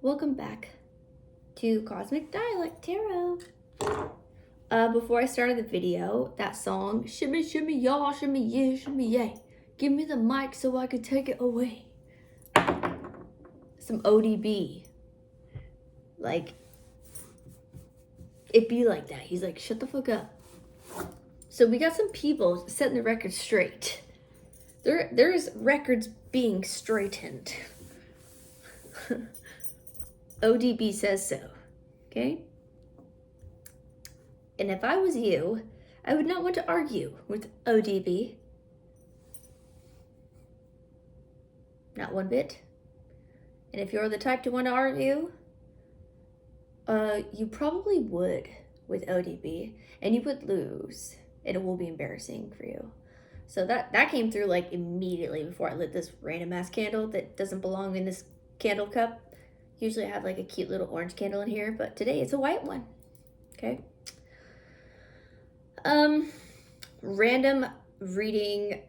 welcome back to Cosmic Dialect Tarot. Before I started the video, that song, shimmy, shimmy, y'all, shimmy, yeah, shimmy, yay. Give me the mic so I can take it away. Some ODB. Like, it be like that. He's like, shut the fuck up. So we got some people setting the record straight. There's records being straightened. ODB says so, okay? And if I was you, I would not want to argue with ODB. Not one bit. And if you're the type to want to argue, you probably would with ODB, and you would lose, and it will be embarrassing for you. So that came through like immediately before I lit this random ass candle that doesn't belong in this candle cup. Usually I have like a cute little orange candle in here, but today it's a white one, okay? Random reading,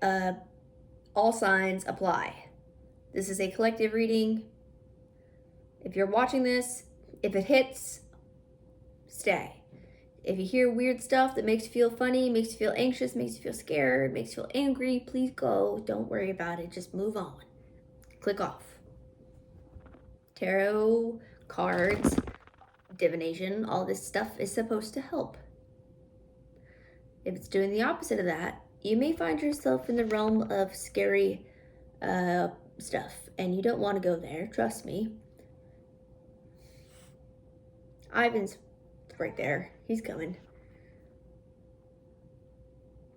all signs apply. This is a collective reading. If you're watching this, if it hits, stay. If you hear weird stuff that makes you feel funny, makes you feel anxious, makes you feel scared, makes you feel angry, please go. Don't worry about it. Just move on. Click off. Tarot, cards, divination, all this stuff is supposed to help. If it's doing the opposite of that, you may find yourself in the realm of scary stuff, and you don't want to go there, trust me. Ivan's right there. He's coming.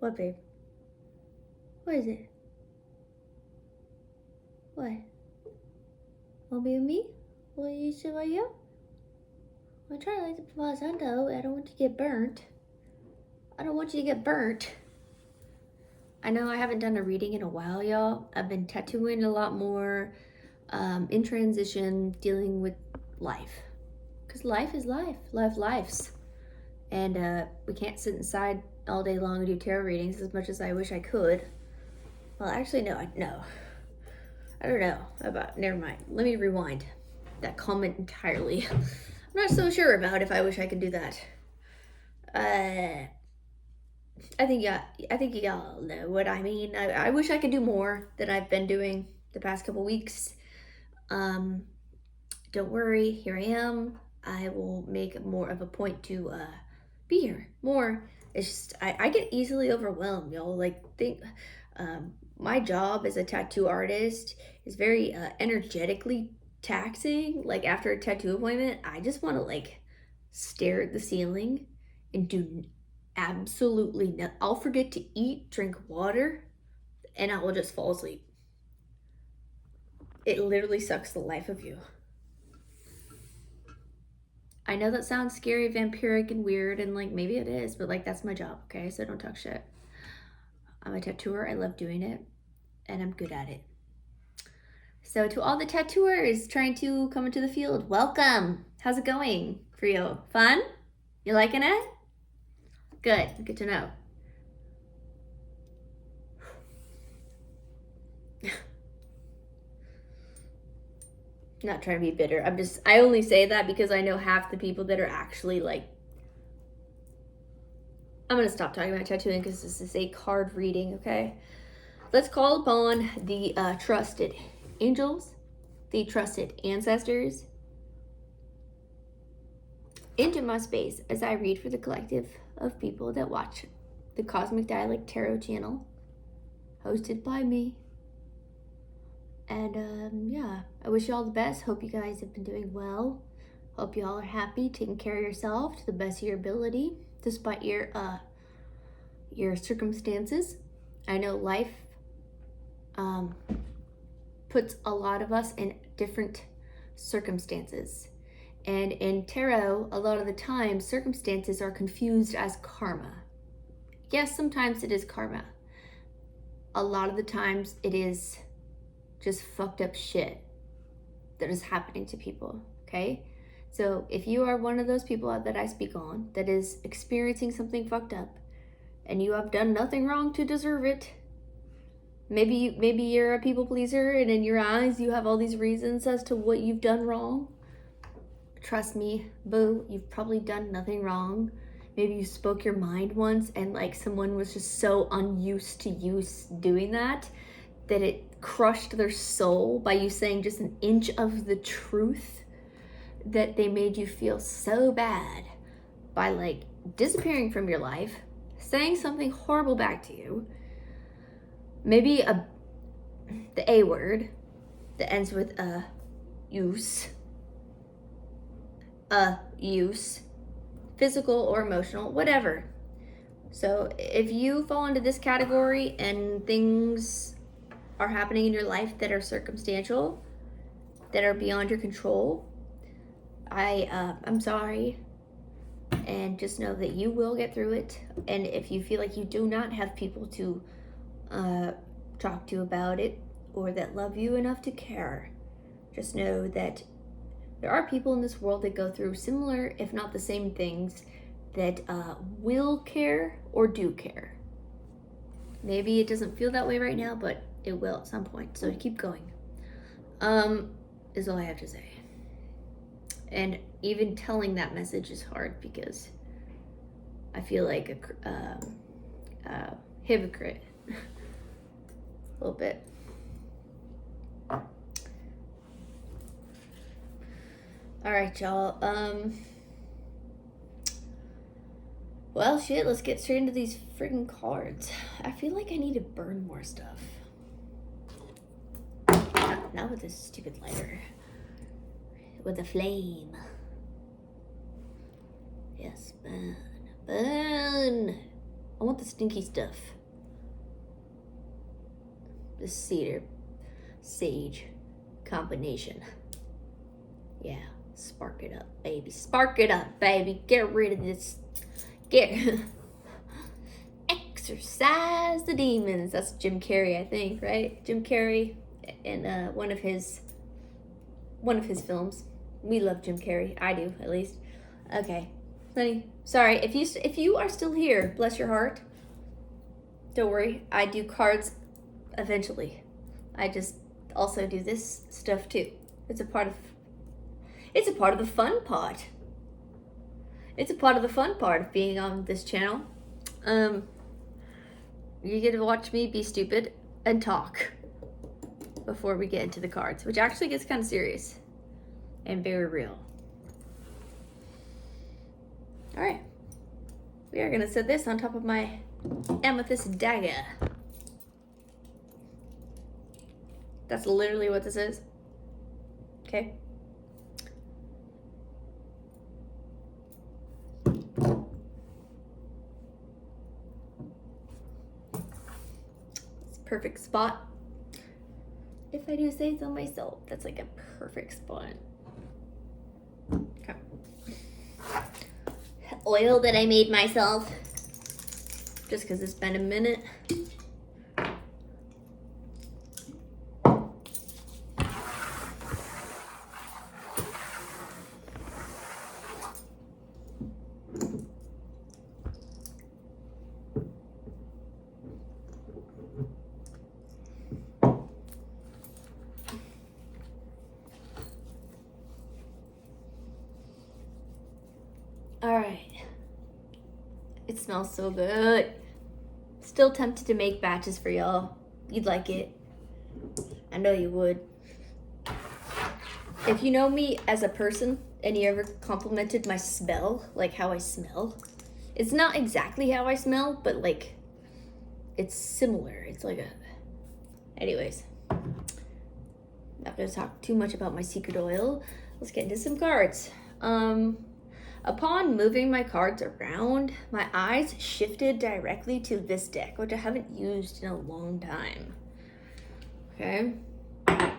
What, babe? What is it? What? Want to be with me? Will you sit with you? I'm trying to light the placenta. I don't want you to get burnt. I don't want you to get burnt. I know I haven't done a reading in a while, y'all. I've been tattooing a lot more, in transition, dealing with life. Because life is life. Lives. And we can't sit inside all day long and do tarot readings as much as I wish I could. Well, actually, no. I don't know about, never mind. Let me rewind that comment entirely. I'm not so sure about if I wish I could do that. I think y'all know what I mean. I wish I could do more than I've been doing the past couple weeks. Don't worry, here I am. I will make more of a point to be here more. It's just I get easily overwhelmed, y'all. Like, my job as a tattoo artist is very energetically taxing. Like, after a tattoo appointment, I just want to like stare at the ceiling and do absolutely nothing. I'll forget to eat, drink water, and I will just fall asleep. It literally sucks the life of you. I know that sounds scary, vampiric, and weird, and like maybe it is, but like that's my job, okay? So don't talk shit. I'm a tattooer. I love doing it, and I'm good at it. So to all the tattooers trying to come into the field, welcome. How's it going for you? Fun? You liking it? Good to know. Not trying to be bitter. I only say that because I know half the people that are actually like, I'm gonna stop talking about tattooing because this is a card reading, okay? Let's call upon the trusted angels, the trusted ancestors, into my space as I read for the collective of people that watch the Cosmic Dialect Tarot channel, hosted by me. And yeah, I wish you all the best. Hope you guys have been doing well. Hope you all are happy, taking care of yourself to the best of your ability, despite your circumstances. I know life puts a lot of us in different circumstances. And in tarot, a lot of the time, circumstances are confused as karma. Yes, sometimes it is karma. A lot of the times it is just fucked up shit that is happening to people, okay? So if you are one of those people that I speak on that is experiencing something fucked up and you have done nothing wrong to deserve it, maybe you're a people pleaser and in your eyes you have all these reasons as to what you've done wrong, trust me, boo, you've probably done nothing wrong. Maybe you spoke your mind once and like someone was just so unused to you doing that it crushed their soul by you saying just an inch of the truth, that they made you feel so bad by like disappearing from your life, saying something horrible back to you. Maybe the A word that ends with use, use, physical or emotional, whatever. So if you fall into this category and things are happening in your life that are circumstantial, that are beyond your control, I'm sorry, and just know that you will get through it. And if you feel like you do not have people to talk to about it, or that love you enough to care, just know that there are people in this world that go through similar, if not the same things, that will care or do care. Maybe it doesn't feel that way right now, but it will at some point. So keep going, is all I have to say. And even telling that message is hard because I feel like a hypocrite a little bit. All right, y'all. Well, shit, let's get straight into these freaking cards. I feel like I need to burn more stuff. Not with this stupid lighter. With a flame. Yes, burn. Burn! I want the stinky stuff. The cedar sage combination. Yeah, spark it up, baby. Spark it up, baby. Get rid of this. Exorcise the demons. That's Jim Carrey, I think, right? Jim Carrey in one of his films. We love Jim Carrey. I do, at least. Okay, honey. Sorry if you are still here. Bless your heart. Don't worry. I do cards eventually. I just also do this stuff too. It's a part of the fun part. It's a part of the fun part of being on this channel. You get to watch me be stupid and talk before we get into the cards, which actually gets kind of serious and very real. All right, we are gonna set this on top of my amethyst dagger. That's literally what this is. Okay. It's a perfect spot. If I do say so myself, that's like a perfect spot. Okay. Oil that I made myself, just because it's been a minute. All right. It smells so good. Still tempted to make batches for y'all. You'd like it. I know you would. If you know me as a person and you ever complimented my smell, like how I smell, it's not exactly how I smell, but like it's similar. It's like a... Anyways, not gonna talk too much about my secret oil. Let's get into some cards. Upon moving my cards around, my eyes shifted directly to this deck, which I haven't used in a long time. Okay. I'm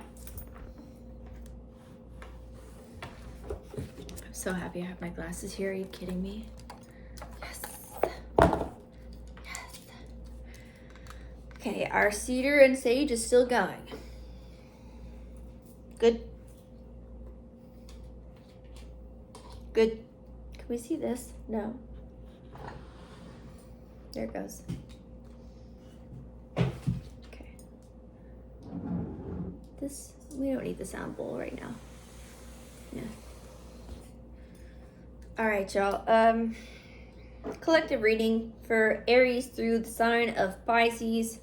so happy I have my glasses here. Are you kidding me? Yes. Yes. Okay, our cedar and sage is still going. Good. Good. Can we see this? No. There it goes. Okay. This, we don't need the sound bowl right now. Yeah. All right, y'all. Collective reading for Aries through the sign of Pisces,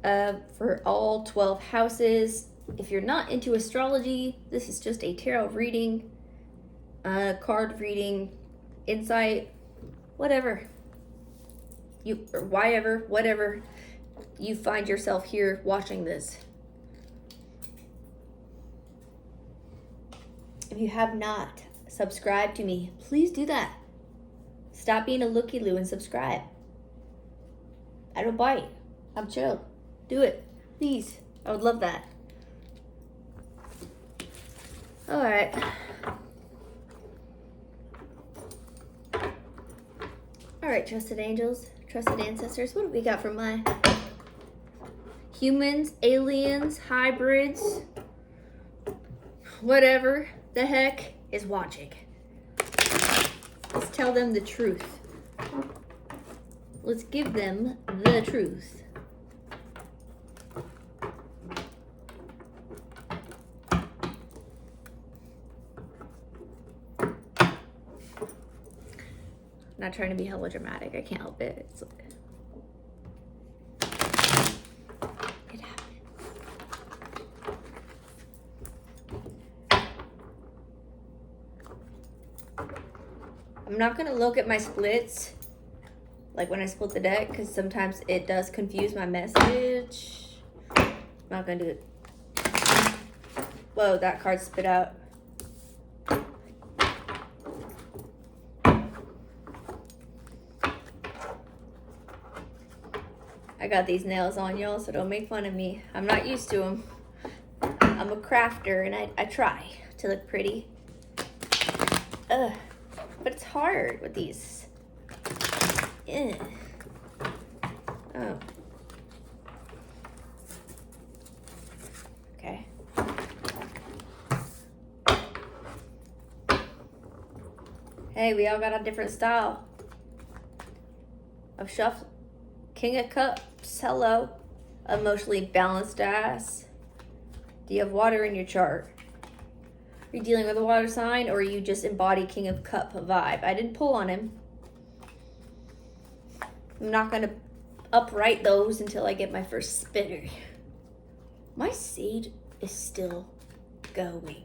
for all 12 houses. If you're not into astrology, this is just a tarot reading, card reading, insight, whatever whatever you find yourself here watching this. If you have not subscribed to me, please do that. Stop being a looky-loo and subscribe. I don't bite. I'm chill. Do it, please. I would love that. All right. All right, trusted angels, trusted ancestors, what do we got for my humans, aliens, hybrids, whatever the heck is watching? Let's tell them the truth. Let's give them the truth. I'm not trying to be hella dramatic. I can't help it. It happened. I'm not gonna look at my splits, like when I split the deck, because sometimes it does confuse my message. I'm not gonna do it. Whoa, that card spit out. I got these nails on, y'all, so don't make fun of me. I'm not used to them. I'm a crafter, and I try to look pretty. Ugh. But it's hard with these. Ugh. Oh. Okay. Hey, we all got a different style of shuffle. King of Cups, hello. Emotionally balanced ass. Do you have water in your chart? Are you dealing with a water sign, or are you just embody King of Cup vibe? I didn't pull on him. I'm not gonna upright those until I get my first spitter. My sage is still going.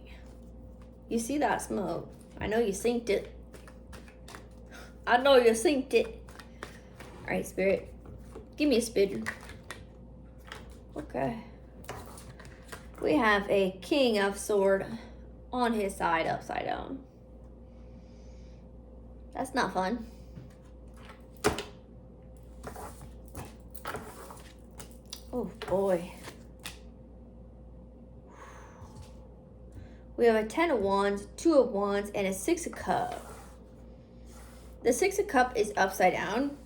You see that smoke? I know you synced it. I know you synced it. All right, Spirit. Give me a spitter. Okay. We have a King of Sword on his side, upside down. That's not fun. Oh boy. We have a 10 of Wands, 2 of Wands, and a 6 of Cups. The 6 of Cups is upside down.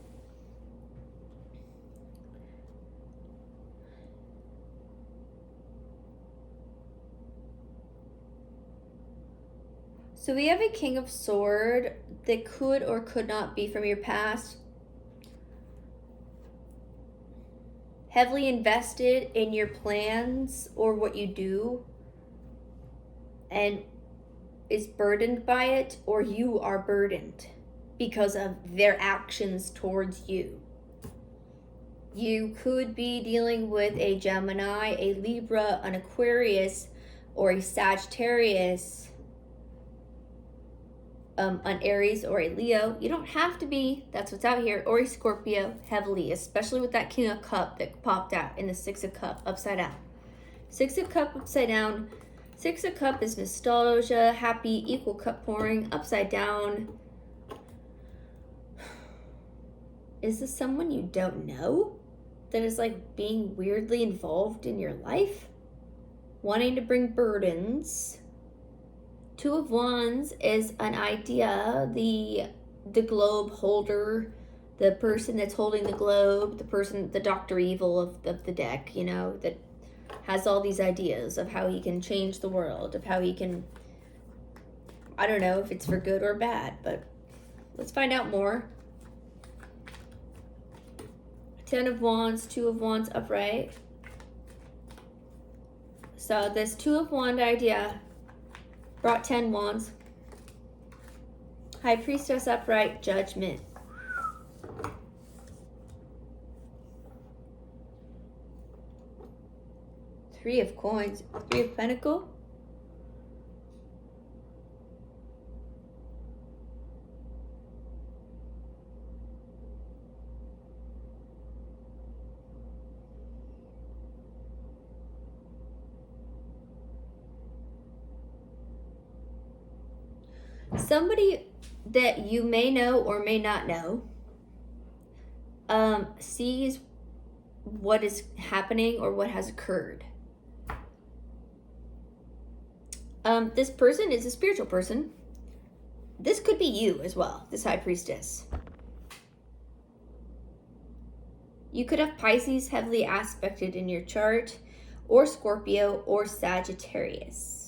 So we have a King of Sword that could or could not be from your past. Heavily invested in your plans or what you do and is burdened by it, or you are burdened because of their actions towards you. You could be dealing with a Gemini, a Libra, an Aquarius, or a Sagittarius, an Aries or a Leo. You don't have to be, that's what's out here, or a Scorpio heavily, especially with that King of Cup that popped out in the 6 of Cup upside down. 6 of Cup upside down. 6 of Cup is nostalgia, happy, equal cup pouring, upside down. Is this someone you don't know that is like being weirdly involved in your life? Wanting to bring burdens. 2 of Wands is an idea, the globe holder, the person that's holding the globe, the person, the Dr. Evil of the deck, you know, that has all these ideas of how he can change the world, of how he can, I don't know if it's for good or bad, but let's find out more. 10 of Wands, 2 of Wands upright. So this 2 of Wands idea brought 10 Wands. High Priestess upright, Judgment. Three of Coins, Three of Pentacles. Somebody that you may know or may not know sees what is happening or what has occurred. This person is a spiritual person. This could be you as well, this High Priestess. You could have Pisces heavily aspected in your chart, or Scorpio, or Sagittarius.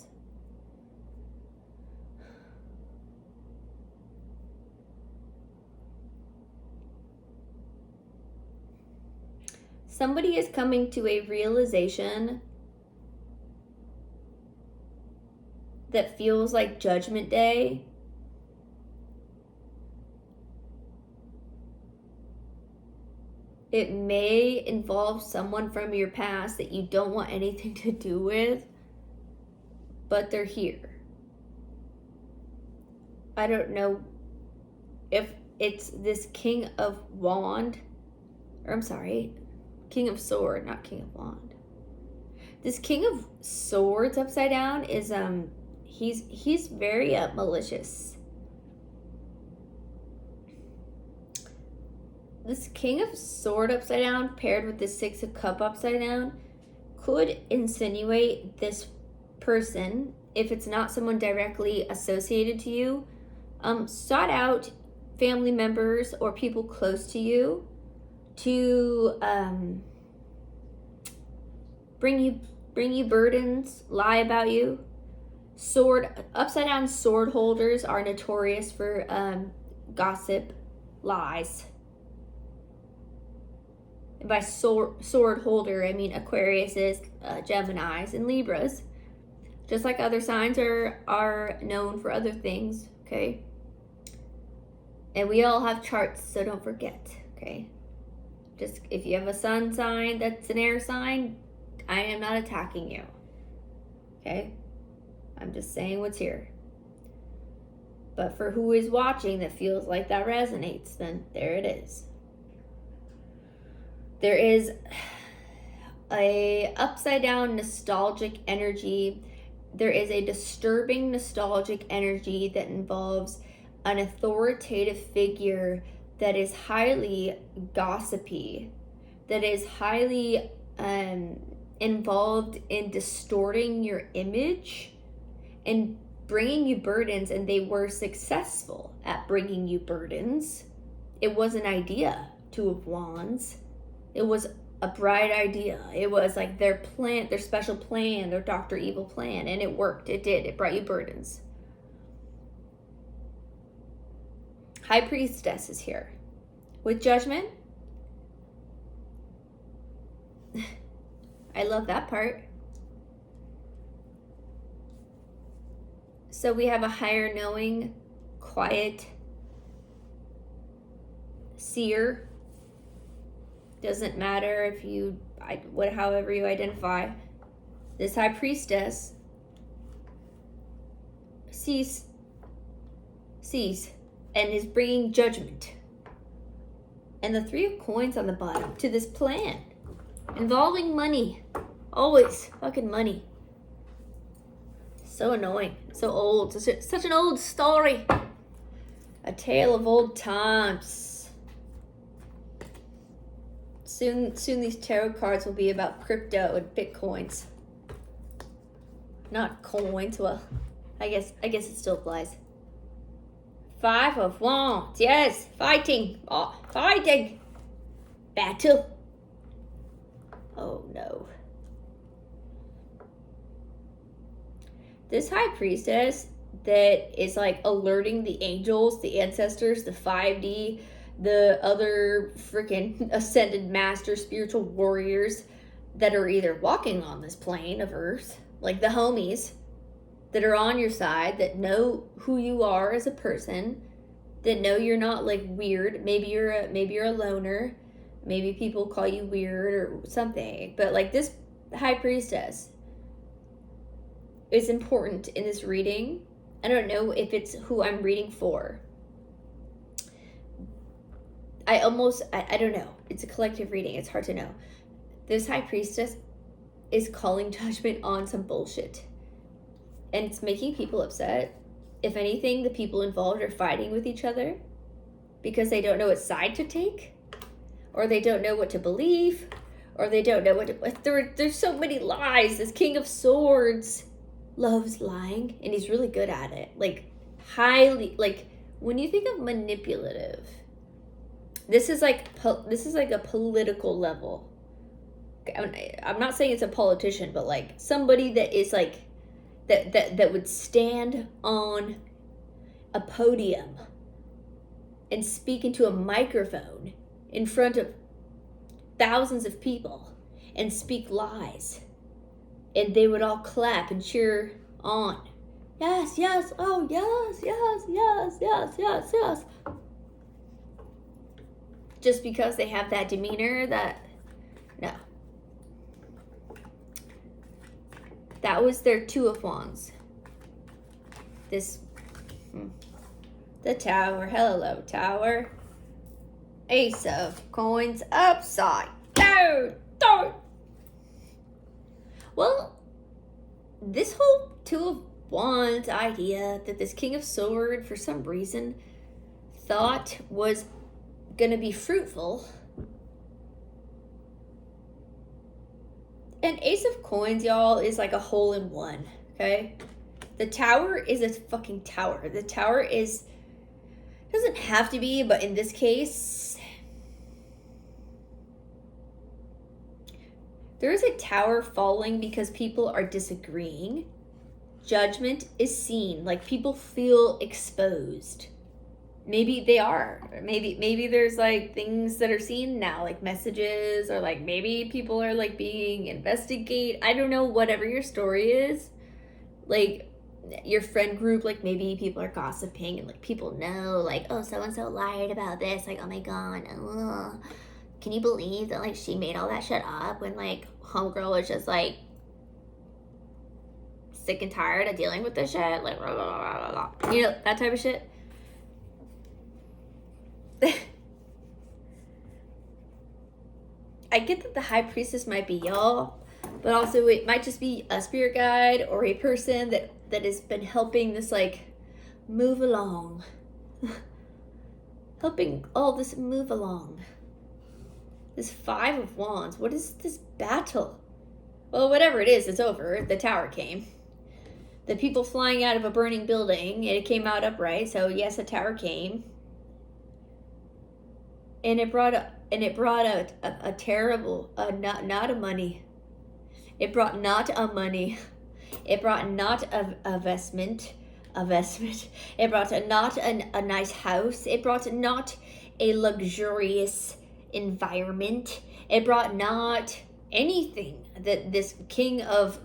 Somebody is coming to a realization that feels like Judgment Day. It may involve someone from your past that you don't want anything to do with, but they're here. I don't know if it's this King of Wand, or I'm sorry, King of Sword, not King of Wand. This King of Swords upside down is he's very malicious. This King of Sword upside down paired with the Six of Cup upside down could insinuate this person, if it's not someone directly associated to you, sought out family members or people close to you to bring you burdens, lie about you. Upside down sword holders are notorious for gossip, lies. And by sword holder, I mean Aquariuses, Geminis, and Libras. Just like other signs are known for other things, okay? And we all have charts, so don't forget, okay? Just if you have a sun sign that's an air sign, I am not attacking you, okay? I'm just saying what's here. But for who is watching that feels like that resonates, then there it is. There is a upside down nostalgic energy. There is a disturbing nostalgic energy that involves an authoritative figure that is highly gossipy, that is highly involved in distorting your image and bringing you burdens, and they were successful at bringing you burdens. It was an idea, Two of Wands. It was a bright idea. It was like their plan, their special plan, their Dr. Evil plan, and it worked. It did. It brought you burdens. High Priestess is here with Judgment. I love that part. So we have a higher knowing, quiet, seer. Doesn't matter if you, however you identify. This High Priestess sees, and is bringing judgment. And the Three of Coins on the bottom to this plan involving money. Always fucking money. So annoying. So old. Such an old story. A tale of old times. Soon these tarot cards will be about crypto and bitcoins. Not coins. Well, I guess it still applies. Five of Wands. Yes, fighting. Oh, fighting. Battle. Oh no. This High Priestess that is like alerting the angels, the ancestors, the 5D, the other freaking ascended master spiritual warriors that are either walking on this plane of earth, like the homies that are on your side, that know who you are as a person, that know you're not like weird. Maybe you're a loner. Maybe people call you weird or something. But like this high priestess is important in this reading. I don't know if it's who I'm reading for. I don't know. It's a collective reading. It's hard to know. This high priestess is calling judgment on some bullshit. And it's making people upset. If anything, the people involved are fighting with each other because they don't know what side to take, or they don't know what to believe, or they don't know what to... There's so many lies. This King of Swords loves lying, and he's really good at it. Like, highly... Like, when you think of manipulative, this is like a political level. I'm not saying it's a politician, but like somebody that is like that would stand on a podium and speak into a microphone in front of thousands of people and speak lies, and they would all clap and cheer on. Yes, yes, oh yes, yes, yes, yes, yes, yes. Just because they have that demeanor, no. That was their Two of Wands. The Tower. Hello, Tower. Ace of Coins upside down. Well, this whole Two of Wands idea that this King of Swords, for some reason, thought was gonna be fruitful. And Ace of Coins, y'all, is like a hole in one, okay? The Tower is a fucking tower. The Tower doesn't have to be, but in this case, there is a tower falling because people are disagreeing. Judgment is seen, like people feel exposed. Maybe they are. Maybe there's like things that are seen now, like messages, or like maybe people are like being investigated. I don't know, whatever your story is. Like your friend group, like maybe people are gossiping and like people know like, oh, so-and-so lied about this. Like, oh my God. Ugh. Can you believe that like she made all that shit up when like homegirl was just like sick and tired of dealing with this shit? Like, blah, blah, blah, blah, blah. You know, that type of shit. I get that the high priestess might be y'all, but also it might just be a spirit guide or a person that has been helping this like move along. Helping all this move along. This Five of Wands. What is this battle? Well, whatever it is, it's over. The Tower came. The people flying out of a burning building, and it came out upright. So yes, a tower came. And it brought a terrible, not a money. It brought not a money. It brought not a vestment. It brought not a nice house. It brought not a luxurious environment. It brought not anything that this King of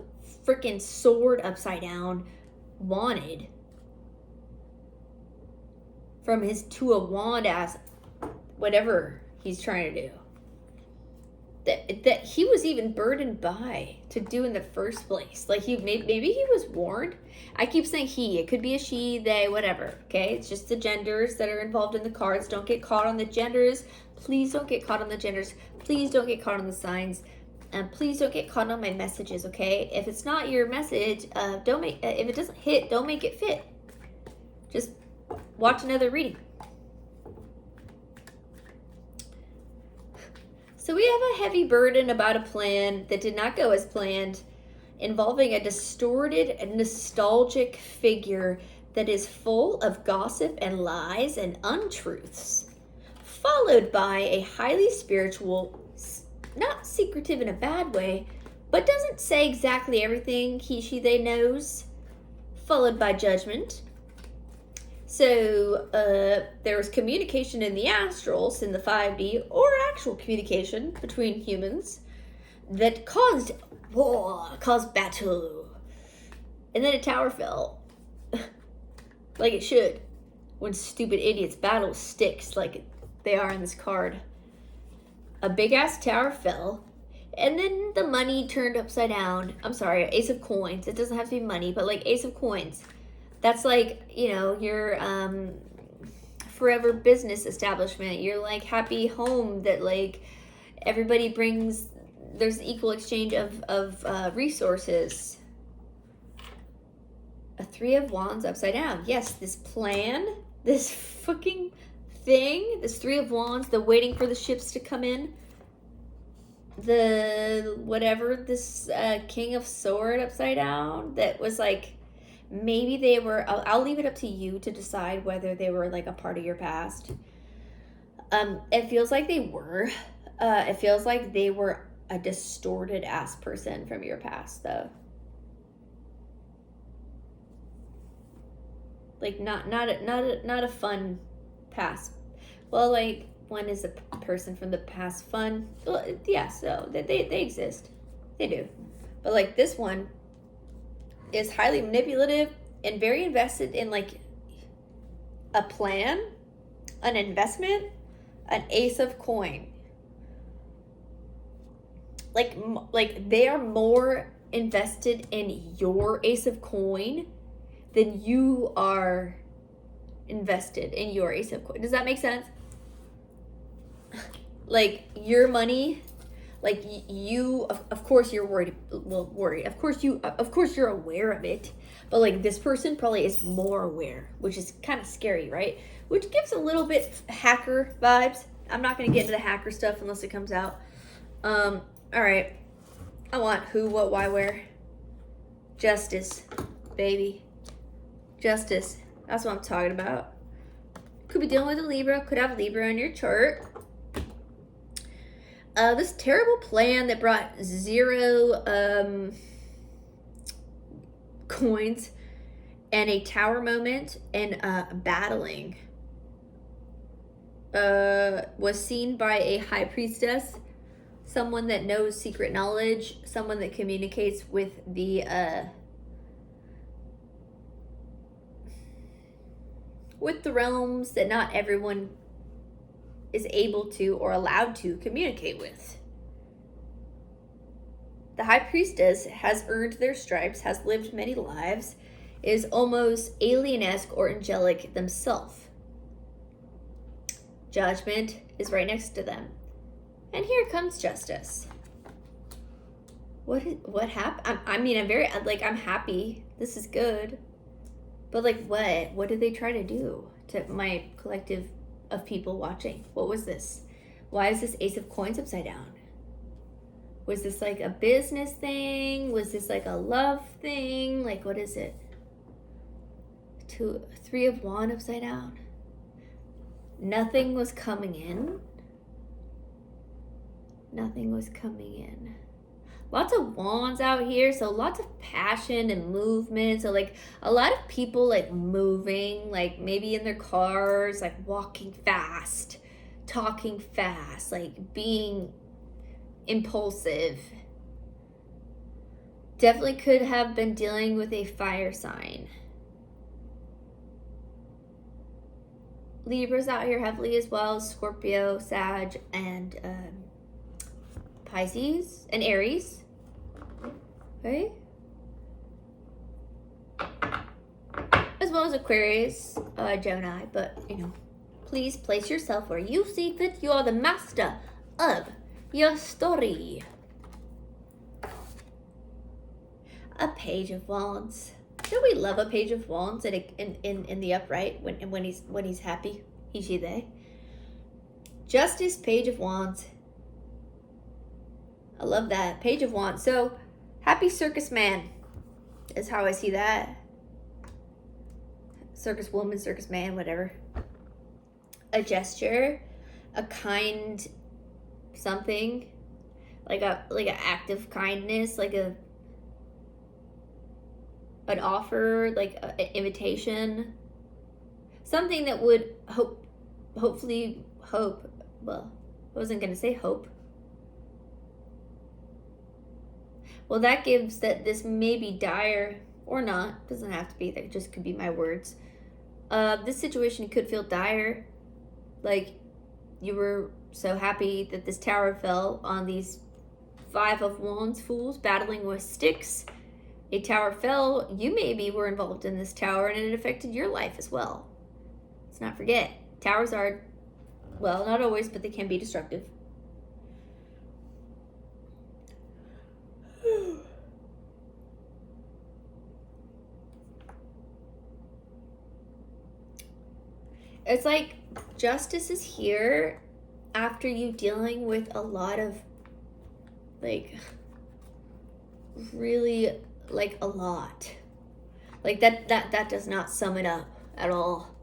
freaking Sword upside down wanted from his Two of Wand ass. Whatever he's trying to do, that he was even burdened by to do in the first place. Like maybe he was warned. I keep saying he. It could be a she, they, whatever. Okay, it's just the genders that are involved in the cards. Don't get caught on the genders. Please don't get caught on the genders. Please don't get caught on the signs. And please don't get caught on my messages. Okay, if it's not your message, don't make. If it doesn't hit, don't make it fit. Just watch another reading. So we have a heavy burden about a plan that did not go as planned, involving a distorted and nostalgic figure that is full of gossip and lies and untruths, followed by a highly spiritual, not secretive in a bad way, but doesn't say exactly everything he, she, they knows, followed by judgment. So there was communication in the astrals, in the 5D, or actual communication between humans that caused war, caused battle. And then a tower fell. Like it should. when stupid idiots battle sticks like they are in this card. A big ass tower fell, and then the money turned upside down. I'm sorry, ace of coins. It doesn't have to be money, but like ace of coins. That's like, you know, your forever business establishment. Your like happy home that like everybody brings. There's equal exchange of resources. A 3 of wands upside down. Yes, this plan, this fucking thing, this 3 of wands, the waiting for the ships to come in, the whatever, this king of sword upside down, that was like, maybe they were, I'll leave it up to you to decide whether they were like a part of your past. It feels like they were. It feels like they were a distorted ass person from your past, though. Like not a fun past. Well, like, when is a person from the past fun? Well, yeah, so they exist. They do. But like this one is highly manipulative and very invested in like a plan, an investment, an ace of coin. Like they are more invested in your ace of coin than you are invested in your ace of coin. Does that make sense? Like your money, like you, of course you're worried. Well, worried. Of course you're aware of it. But like this person probably is more aware, which is kind of scary, right? Which gives a little bit hacker vibes. I'm not going to get into the hacker stuff unless it comes out. All right. I want who, what, why, where. Justice, baby. Justice. That's what I'm talking about. Could be dealing with a Libra. Could have Libra in your chart. This terrible plan that brought 0 coins and a tower moment and battling was seen by a high priestess, someone that knows secret knowledge, someone that communicates with the realms that not everyone is able to or allowed to communicate with. The high priestess has earned their stripes, has lived many lives, is almost alien-esque or angelic themselves. Judgment is right next to them. And here comes justice. What happened? I mean, I'm happy. This is good. But like what? What did they try to do to my collective of people watching? What was this? Why is this ace of coins upside down? Was this like a business thing? Was this like a love thing? Like, what is it? 3 of wands upside down. Nothing was coming in. Nothing was coming in. Lots of wands out here, so lots of passion and movement. So like a lot of people like moving, like maybe in their cars, like walking fast, talking fast, like being impulsive. Definitely could have been dealing with a fire sign. Libra's out here heavily as well, Scorpio, Sag, and Pisces and Aries. Okay. As well as Aquarius, Gemini, but you know, please place yourself where you see fit. You are the master of your story. A page of wands. Don't we love a page of wands in the upright when he's happy? He, she, they. Justice, page of wands. I love that. Page of wands. So, happy circus man is how I see that. Circus woman, circus man, whatever. A gesture, a kind something, like an act of kindness, like an offer, like an invitation, something that would hopefully, well, I wasn't going to say hope. Well, that gives that this may be dire or not. Doesn't have to be. That just could be my words. This situation could feel dire. Like you were so happy that this tower fell on these 5 of Wands fools battling with sticks. A tower fell. You maybe were involved in this tower and it affected your life as well. Let's not forget, towers are, well, not always, but they can be destructive. It's like justice is here after you dealing with a lot of, like, really, like, a lot. Like, that does not sum it up at all.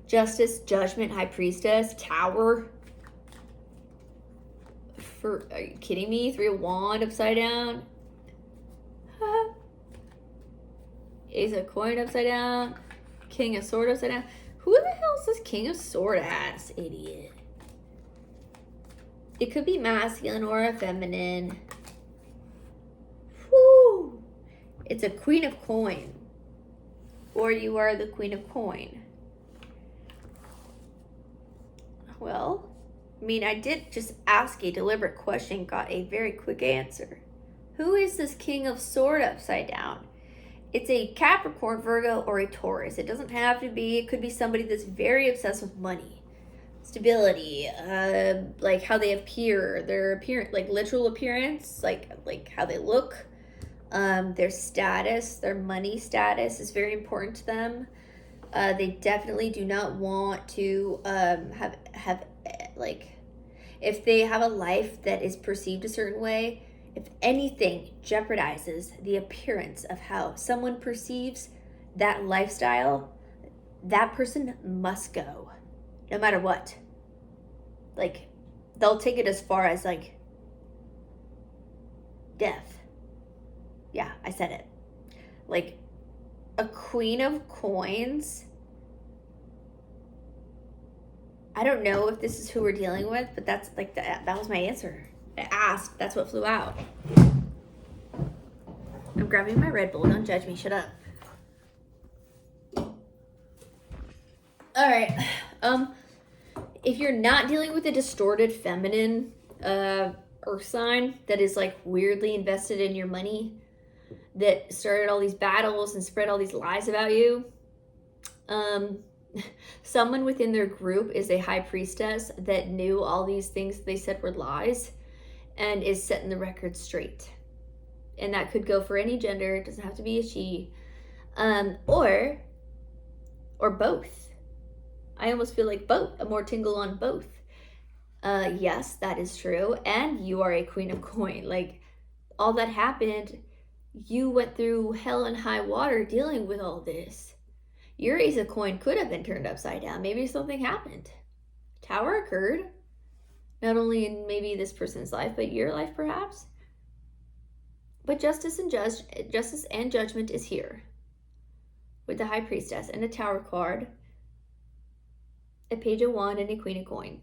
Justice, judgment, high priestess, tower. Are you kidding me? 3 of Wands upside down. Ace of coin upside down. King of sword upside down. Who the hell is this King of Sword ass idiot? It could be masculine or feminine. Whoo! It's a Queen of Coin. Or you are the Queen of Coin. Well, I mean, I did just ask a deliberate question, got a very quick answer. Who is this King of Sword upside down? It's a Capricorn, Virgo, or a Taurus. It doesn't have to be. It could be somebody that's very obsessed with money, stability, like how they appear, their appearance, like literal appearance, like how they look, their status, their money status is very important to them. They definitely do not want to have like, if they have a life that is perceived a certain way, if anything jeopardizes the appearance of how someone perceives that lifestyle, that person must go, no matter what. Like, they'll take it as far as, like, death. Yeah, I said it. Like, a Queen of Coins. I don't know if this is who we're dealing with, but that's, like, that was my answer. I asked, that's what flew out. I'm grabbing my Red Bull, don't judge me, shut up. All right, if you're not dealing with a distorted feminine earth sign that is like weirdly invested in your money, that started all these battles and spread all these lies about you, someone within their group is a high priestess that knew all these things they said were lies and is setting the record straight. And that could go for any gender. It doesn't have to be a she. Or both. I almost feel like both. A more tingle on both. Yes, that is true. And you are a Queen of Coin. Like, all that happened, you went through hell and high water dealing with all this. Your Ace of Coin could have been turned upside down. Maybe something happened. Tower occurred. Not only in maybe this person's life, but your life perhaps. But justice and judgment is here. With the High Priestess and a Tower card. A Page of Wands and a Queen of Coin.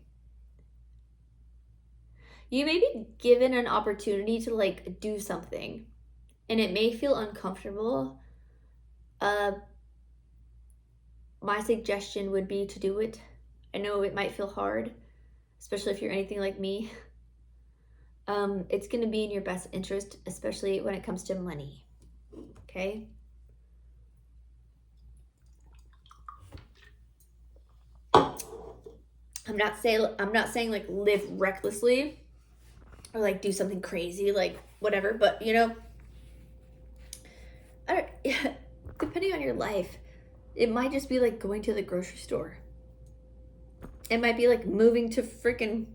You may be given an opportunity to like do something. And it may feel uncomfortable. My suggestion would be to do it. I know it might feel hard, especially if you're anything like me. It's going to be in your best interest, especially when it comes to money. Okay? I'm not saying like live recklessly or like do something crazy, like whatever, but you know, depending on your life, it might just be like going to the grocery store. It might be like moving to freaking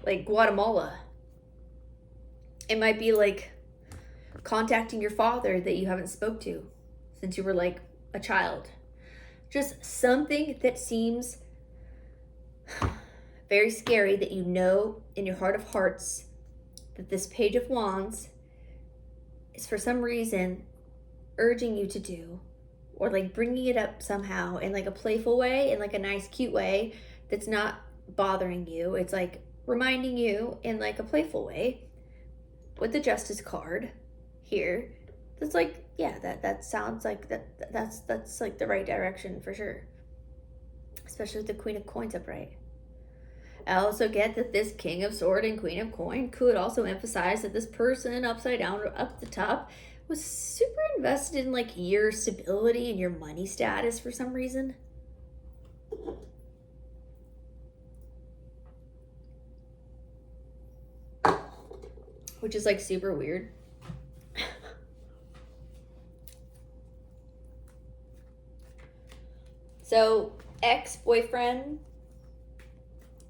like Guatemala. It might be like contacting your father that you haven't spoke to since you were like a child. Just something that seems very scary that you know in your heart of hearts that this Page of Wands is for some reason urging you to do, or like bringing it up somehow in like a playful way, in like a nice cute way that's not bothering you. It's like reminding you in like a playful way with the Justice card here. That's like yeah, that sounds like that's like the right direction for sure. Especially with the Queen of Coins upright. I also get that this King of Sword and Queen of Coin could also emphasize that this person upside down or up the top was super invested in like your stability and your money status for some reason. Which is like super weird. So, ex-boyfriend,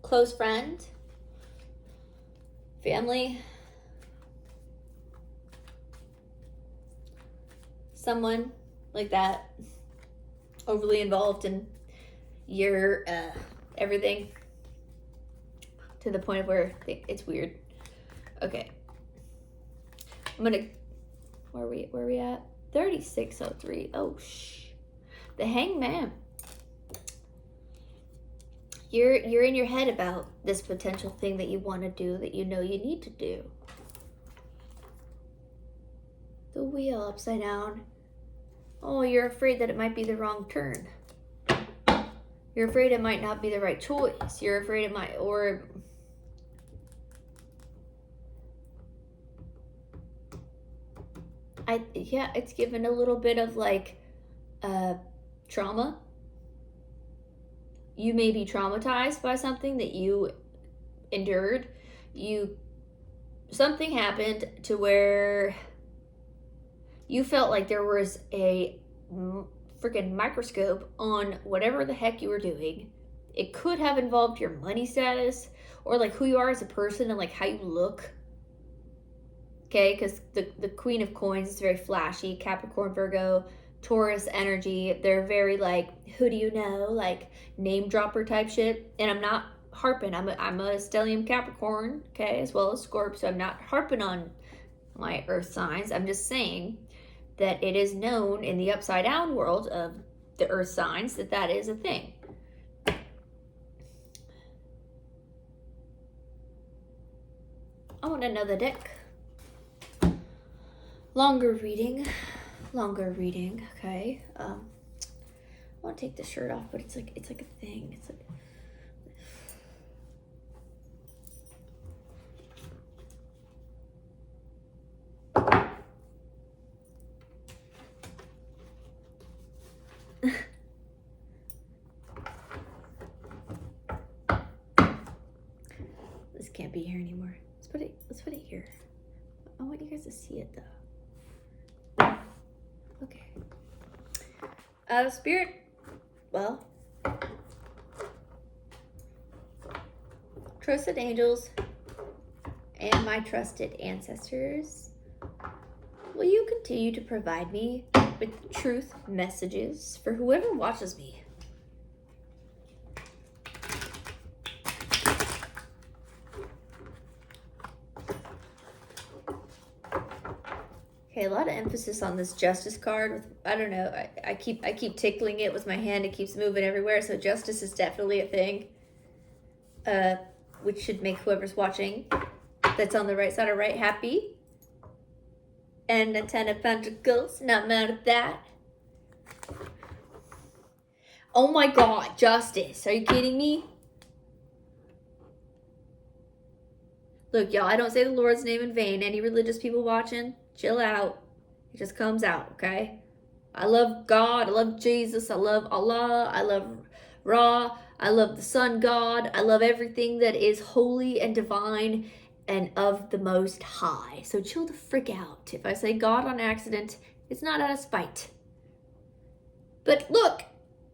close friend, family, someone like that, overly involved in your everything to the point of where it's weird. Okay. I'm gonna, where are we at? 3603. Oh, the Hangman. You're in your head about this potential thing that you want to do, that you know you need to do. The Wheel upside down. Oh, you're afraid that it might be the wrong turn. You're afraid it might not be the right choice. You're afraid it might, or yeah, it's given a little bit of like trauma. You may be traumatized by something that you endured. Something happened to where you felt like there was a freaking microscope on whatever the heck you were doing. It could have involved your money status or like who you are as a person and like how you look. Okay, because the Queen of Coins is very flashy. Capricorn, Virgo, Taurus energy. They're very like, who do you know? Like name dropper type shit. And I'm not harping. I'm a stellium Capricorn, okay, as well as Scorp. So I'm not harping on my earth signs. I'm just saying that it is known in the upside down world of the earth signs that is a thing. I want another deck. Longer reading, okay. I want to take the shirt off, but it's like a thing. It's like this can't be here anymore. Let's put it here. I want you guys to see it though. Okay. Spirit, well, trusted angels and my trusted ancestors, will you continue to provide me with truth messages for whoever watches me? Okay, a lot of emphasis on this Justice card. I don't know. I keep tickling it with my hand. It keeps moving everywhere. So Justice is definitely a thing. Which should make whoever's watching that's on the right side of right happy. And the 10 of Pentacles. Not mad at that. Oh my God, Justice. Are you kidding me? Look, y'all, I don't say the Lord's name in vain. Any religious people watching? Chill out. It just comes out, okay? I love God. I love Jesus. I love Allah. I love Ra. I love the sun god. I love everything that is holy and divine and of the Most High. So chill the frick out. If I say God on accident, it's not out of spite. But look,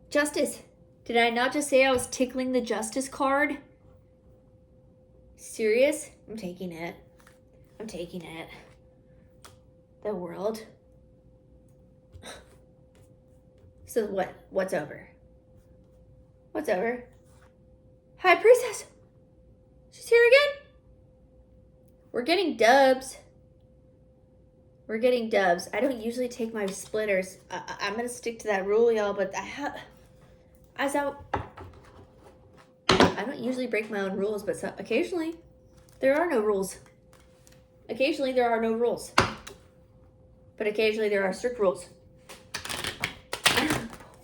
Justice. Did I not just say I was tickling the Justice card? Serious? I'm taking it. I'm taking it. The world. So what's over? What's over? High Priestess! She's here again? We're getting dubs. We're getting dubs. I don't usually take my splitters. I'm gonna stick to that rule, y'all, but I don't usually break my own rules, but occasionally there are no rules. Occasionally there are no rules. But occasionally there are strict rules.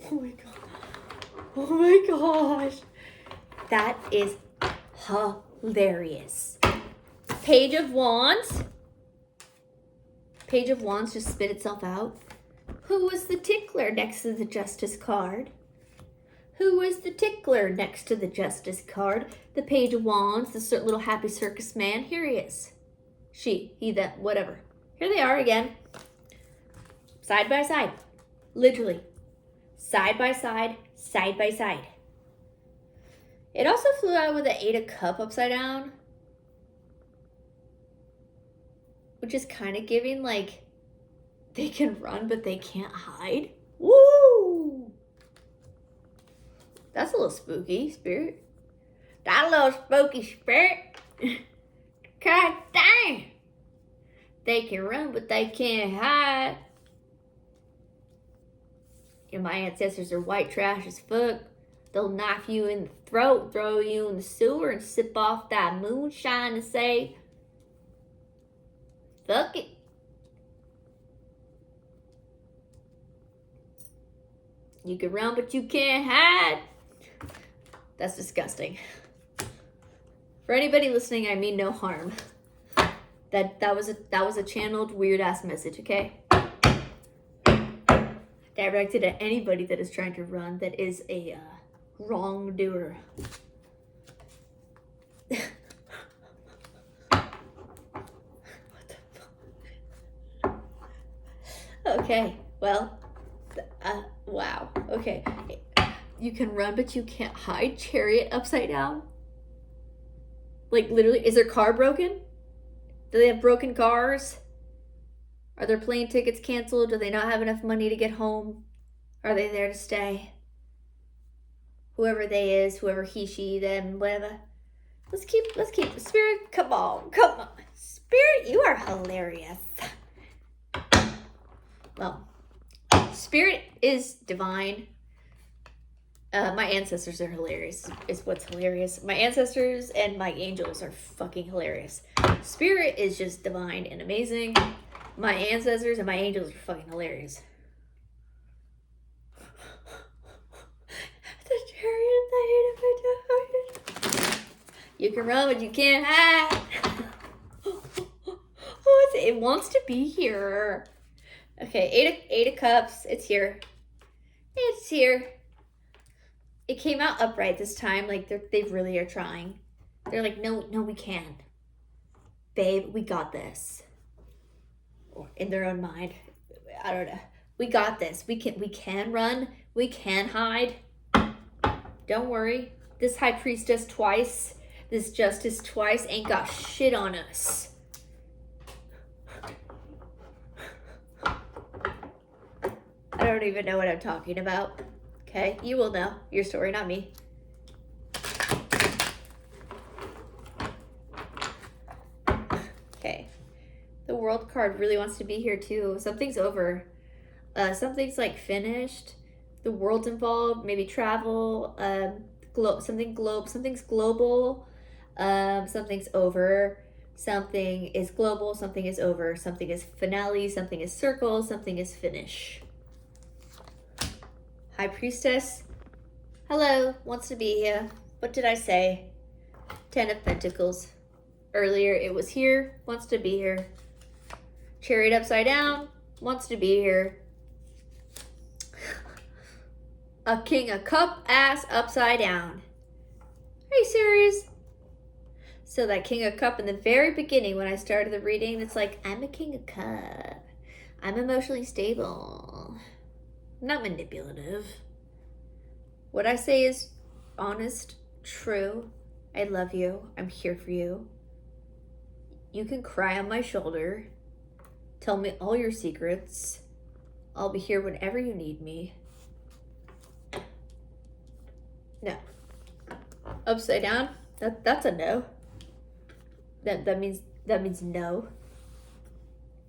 Oh my god. Oh my gosh. That is hilarious. Page of Wands. Page of Wands just spit itself out. Who was the tickler next to the Justice card? Who was the tickler next to the Justice card? The Page of Wands, the little happy circus man. Here he is. She, he, them, whatever. Here they are again. Side by side. Literally. Side by side, side by side. It also flew out with the 8 of Cups upside down. Which is kind of giving, like, they can run, but they can't hide. Woo! That's a little spooky, Spirit. That a little spooky, Spirit. God dang! They can run, but they can't hide. And my ancestors are white trash as fuck. They'll knife you in the throat, throw you in the sewer, and sip off that moonshine and say, fuck it. You can run, but you can't hide. That's disgusting. For anybody listening, I mean no harm. That was a channeled weird ass message, okay? Directed at anybody that is trying to run that is a wrongdoer. What the fuck? Okay, well, wow. Okay, you can run, but you can't hide. Chariot upside down. Like literally, is their car broken? Do they have broken cars? Are their plane tickets canceled? Do they not have enough money to get home? Are they there to stay? Whoever they is, whoever he, she, them, whatever. Let's keep Spirit, come on. Spirit, you are hilarious. Well, Spirit is divine. My ancestors are hilarious, is what's hilarious. My ancestors and my angels are fucking hilarious. Spirit is just divine and amazing. My ancestors and my angels are fucking hilarious. The chariot. You can run, but you can't hide. Oh, it wants to be here. Okay, eight of Cups. It's here. It's here. It came out upright this time. Like they really are trying. They're like, no, we can. Babe, we got this. Or in their own mind, I don't know. We got this. We can run. We can hide. Don't worry. This High Priestess twice, this Justice twice ain't got shit on us. I don't even know what I'm talking about. Okay, you will know. Your story, not me. Okay. The World card really wants to be here too. Something's over. Something's like finished. The world's involved. Maybe travel. Something's global. Something's over. Something is global. Something is over. Something is finale. Something is circle. Something is finish. High Priestess. Hello. Wants to be here. What did I say? 10 of Pentacles. Earlier it was here. Wants to be here. Chariot upside down. Wants to be here. A King of Cup ass upside down. Are you serious? So that King of Cup in the very beginning when I started the reading, it's like, I'm a King of Cup. I'm emotionally stable. Not manipulative. What I say is honest, true. I love you. I'm here for you. You can cry on my shoulder. Tell me all your secrets. I'll be here whenever you need me. No. Upside down? That's a no. That means no.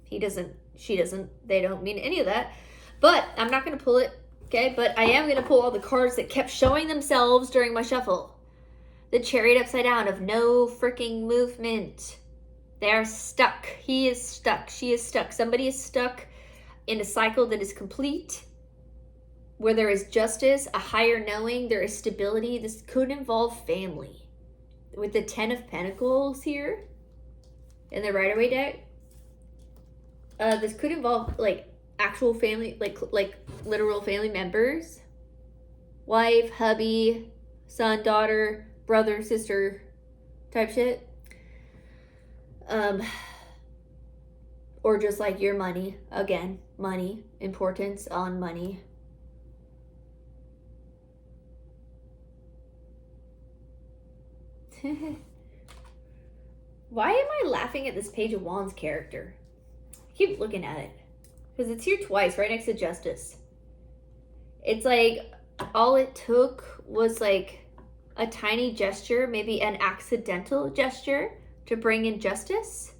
He doesn't, she doesn't, they don't mean any of that. But I'm not going to pull it, okay? But I am going to pull all the cards that kept showing themselves during my shuffle. The Chariot upside down of no freaking movement. They're stuck. He is stuck. She is stuck. Somebody is stuck in a cycle that is complete, where there is justice, a higher knowing, there is stability. This could involve family. With the 10 of Pentacles here in the Rider-Waite deck, this could involve like actual family, like literal family members, wife, hubby, son, daughter, brother, sister type shit. Or just like your money, again, money, importance on money. Why am I laughing at this Page of Wands character? I keep looking at it because it's here twice, right next to Justice. It's like all it took was like a tiny gesture, maybe an accidental gesture, to bring in justice.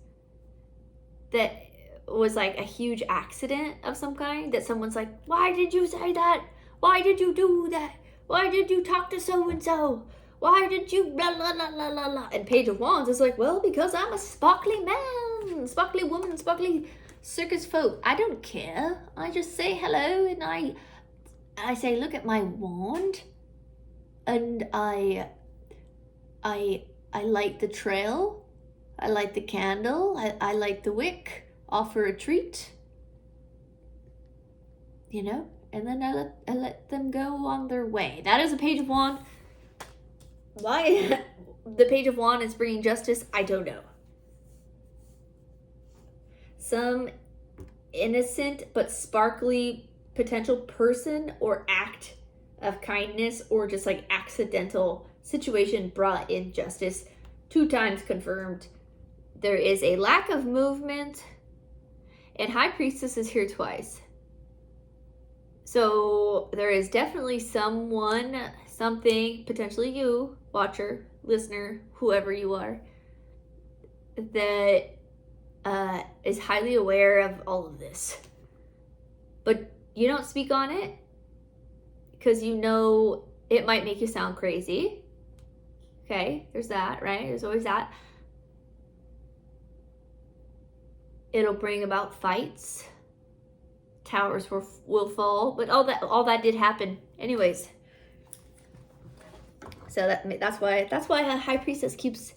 That was like a huge accident of some kind, that someone's like, why did you say that? Why did you do that? Why did you talk to so-and-so? Why did you blah, blah, blah, blah, blah, blah. And Page of Wands is like, well, because I'm a sparkly man, sparkly woman, sparkly circus folk. I don't care. I just say hello, and I say, look at my wand, and I light the trail, I light the candle, I light the wick, offer a treat, you know, and then I let them go on their way. That is a Page of Wands. Why the Page of Wands is bringing justice, I don't know. Some innocent but sparkly potential person or act of kindness, or just like accidental situation brought in justice. 2 times confirmed. There is a lack of movement, and High Priestess is here twice. So there is definitely someone, something, potentially you, watcher, listener, whoever you are, that is highly aware of all of this. But you don't speak on it because you know it might make you sound crazy. Okay, there's that, right? There's always that. It'll bring about fights. Towers will fall, but all that did happen anyways. So that's why a High Priestess keeps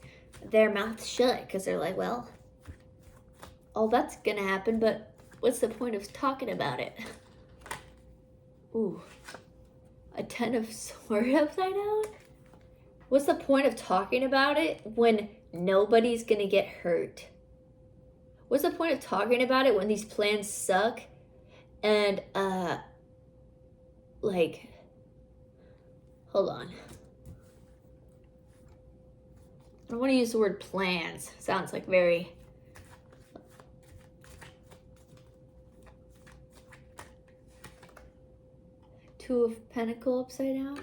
their mouth shut, because they're like, well, all that's gonna happen, but what's the point of talking about it? Ooh, a 10 of Swords upside down? What's the point of talking about it when nobody's gonna get hurt? What's the point of talking about it when these plans suck? And like, hold on. I don't want to use the word plans. Sounds like very... Two of Pentacles upside down.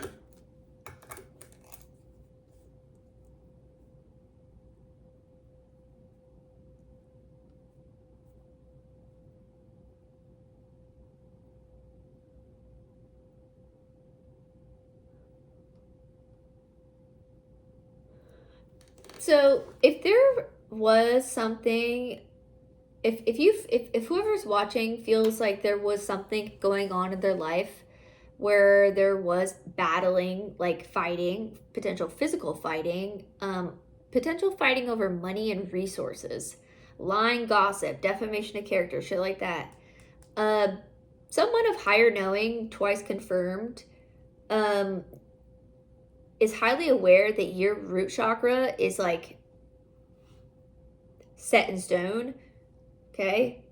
So if there was something, if whoever's watching feels like there was something going on in their life where there was battling, like fighting, potential physical fighting, potential fighting over money and resources, lying, gossip, defamation of character, shit like that. Someone of higher knowing, twice confirmed, is highly aware that your root chakra is like set in stone, okay?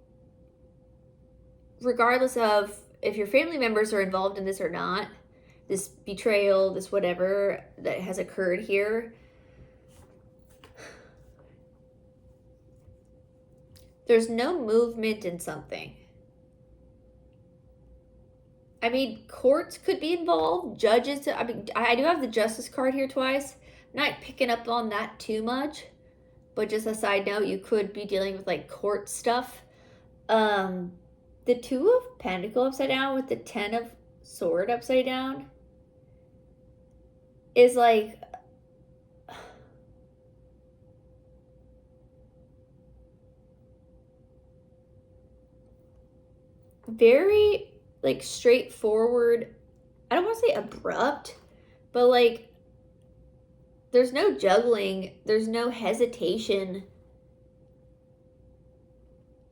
Regardless of if your family members are involved in this or not, this betrayal, this whatever that has occurred here, there's no movement in something. I mean, courts could be involved, judges. I mean, I do have the Justice card here twice. I'm not picking up on that too much, but just a side note, you could be dealing with like court stuff. The 2 of Pentacles upside down with the 10 of Swords upside down is like, very, like, straightforward. I don't want to say abrupt, but, like, there's no juggling. There's no hesitation.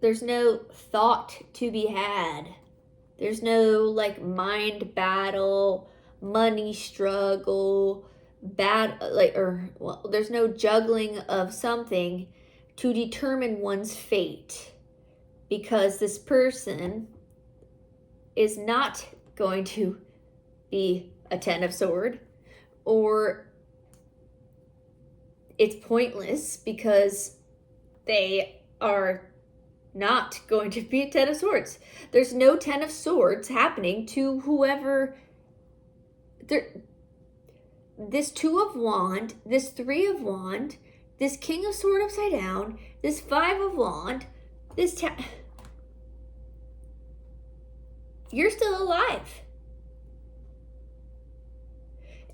There's no thought to be had. There's no, like, mind battle, money struggle, there's no juggling of something to determine one's fate, because this person is not going to be a Ten of Swords, or it's pointless because they are not going to be a Ten of Swords. There's no Ten of Swords happening to whoever. This Two of Wand, this Three of Wand, this King of Sword upside down, this Five of Wand, this you're still alive.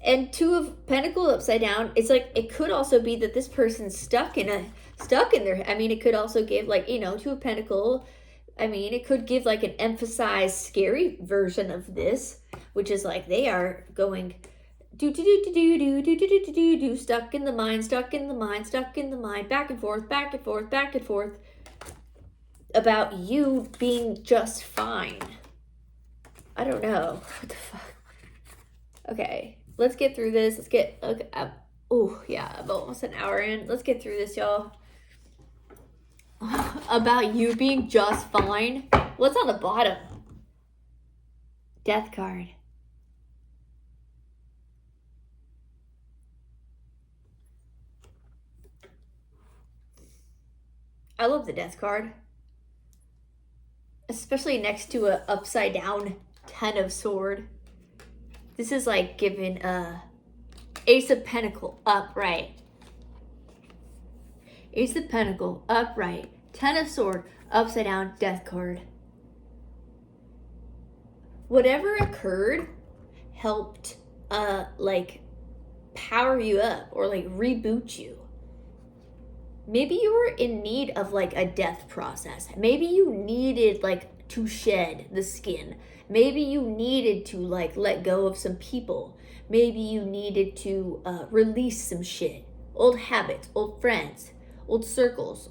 And Two of Pentacles upside down, it's like, it could also be that this person's stuck in their, I mean, it could also give, like, you know, Two of Pentacles, I mean, it could give like an emphasized scary version of this, which is like they are going stuck in the mind, stuck in the mind, stuck in the mind, back and forth, back and forth, back and forth, about you being just fine. I don't know. What the fuck? Okay, let's get through this. Let's get, okay. Oh, yeah, I'm almost an hour in. Let's get through this, y'all. About you being just fine. What's on the bottom? Death card. I love the Death card. Especially next to a upside down Ten of Swords. This is like giving Ace of Pentacles upright. Ace of Pentacles upright. Ten of Swords upside down, Death card. Whatever occurred helped like power you up or like reboot you. Maybe you were in need of like a death process. Maybe you needed like to shed the skin. Maybe you needed to like let go of some people. Maybe you needed to release some shit. Old habits, old friends, old circles,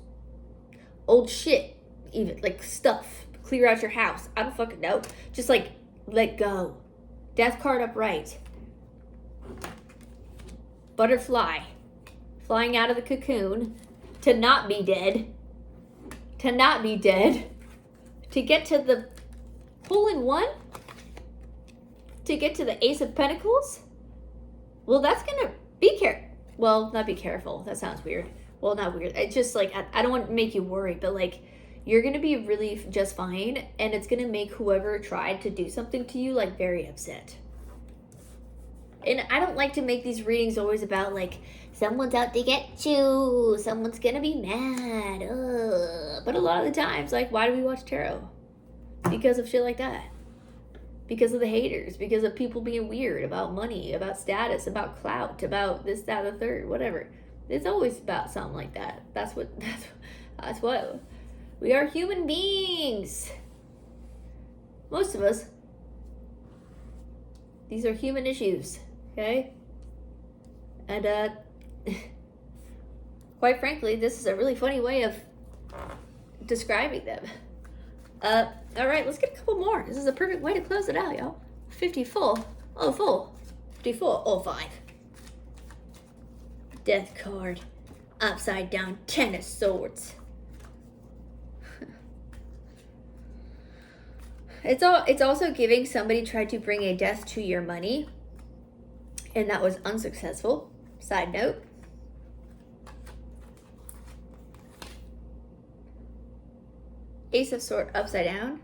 old shit, even like stuff. Clear out your house. I don't fucking know. Just like let go. Death card upright. Butterfly. Flying out of the cocoon. To not be dead. To not be dead. To get to the hole-in-one. To get to the Ace of Pentacles. Well, that's gonna be well, not be careful. That sounds weird. Well, not weird. It's just like, I don't want to make you worry, but like, you're gonna be really just fine, and it's gonna make whoever tried to do something to you like very upset. And I don't like to make these readings always about like, someone's out to get you, someone's gonna be mad, but a lot of the times, like, why do we watch tarot? Because of shit like that. Because of the haters, because of people being weird about money, about status, about clout, about this, that, the third, whatever. It's always about something like that. That's what we are, human beings. Most of us. These are human issues, okay? And quite frankly, this is a really funny way of describing them. All right, let's get a couple more. This is a perfect way to close it out, y'all. 50 full. Oh, full. 54. Oh, 5. Death card. Upside down. Ten of Swords. It's also giving somebody tried to bring a death to your money, and that was unsuccessful. Side note. Ace of Swords upside down.